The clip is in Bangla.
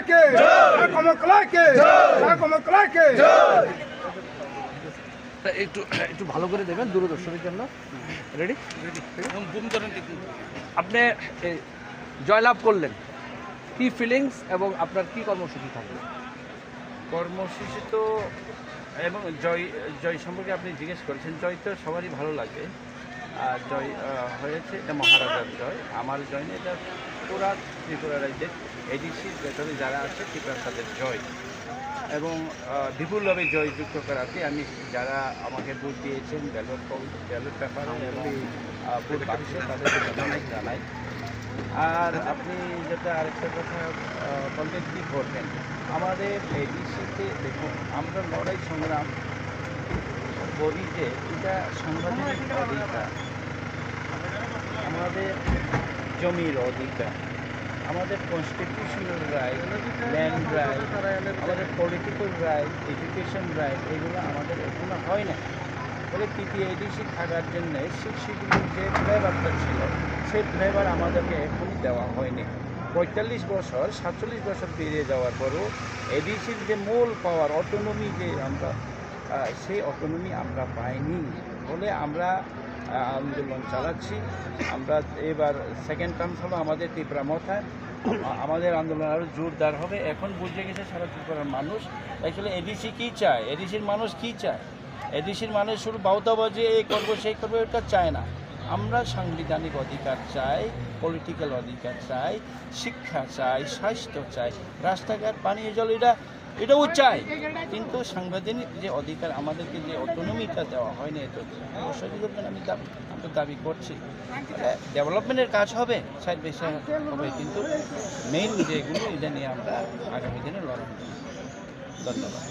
কমকলাকে কমকলাকে কমকলাকে একটু একটু ভালো করে দেবেন দূরদর্শনের জন্য। রেডি? আপনি জয়লাভ করলেন, কি ফিলিংস এবং আপনার কি কর্মসূচি থাকবে? কর্মসূচি তো এবং জয় সম্পর্কে আপনি জিজ্ঞেস করেছেন। জয় তো সবারই ভালো লাগে। আর জয় হয়েছে, এটা মহারাজার জয়, আমার জয় না, এটা পুরা ত্রিপুরা রাজ্যের এডিসির ভেতরে যারা আছে ত্রিপুরা তাদের জয় এবং বিপুলভাবে জয়যুক্ত করাতে আমি যারা আমাকে ভোট দিয়েছেন ব্যালট পেপারে এবং ভোট বাক্সে তাদেরকে ধন্যবাদ জানাই। আর আপনি যেটা আরেকটা কথা বললেন কী করবেন, আমাদের এডিসিতে দেখুন আমরা লড়াই সংগ্রাম বলি যে এটা সাংবিধানিক অধিকার, আমাদের জমির অধিকার, আমাদের কনস্টিটিউশনাল রাইট, ল্যান্ড রাইট, আমাদের পলিটিক্যাল রাইট, এডুকেশন রাইট, এগুলো আমাদের এখনো হয় না। ফলে পিপিএডিসি থাকার জন্য শিক্ষিগুলির যে ফ্লেভারটা ছিল সেই ফ্লেভার আমাদেরকে এখনই দেওয়া হয়নি। ৪৫ বছর ৪৭ বছর পেরিয়ে যাওয়ার পরও এডিসির যে মূল পাওয়ার অটোনমি যে আমরা সেই অটোনমি আমরা পাইনি। ফলে আমরা আন্দোলন চালাচ্ছি। আমরা এবার সেকেন্ড টার্ম হলো আমাদের ত্রিপুরা মাথায়, আমাদের আন্দোলন আরও জোরদার হবে। এখন বুঝে গেছে সারা ত্রিপুরার মানুষ অ্যাকচুয়ালি এডিসি কী চায়, এডিসির মানুষ কী চায়। এডিসির মানুষ শুধু বাউতাবাজি এই করবো সেই করবো এটা চায় না। আমরা সাংবিধানিক অধিকার চাই, পলিটিক্যাল অধিকার চাই, শিক্ষা চাই, স্বাস্থ্য চাই, রাস্তাঘাট, পানীয় জল, এটাও চাই। কিন্তু সাংবিধানিক যে অধিকার আমাদেরকে যে অটোনমিটা দেওয়া হয়নি, এটা অবশ্যই আমি দাবি করছি। ডেভেলপমেন্টের কাজ হবে, সাইড বাই সাইড হবে, কিন্তু মেইন যেগুলো এটা নিয়ে আমরা আগামী দিনে লড়াই। ধন্যবাদ।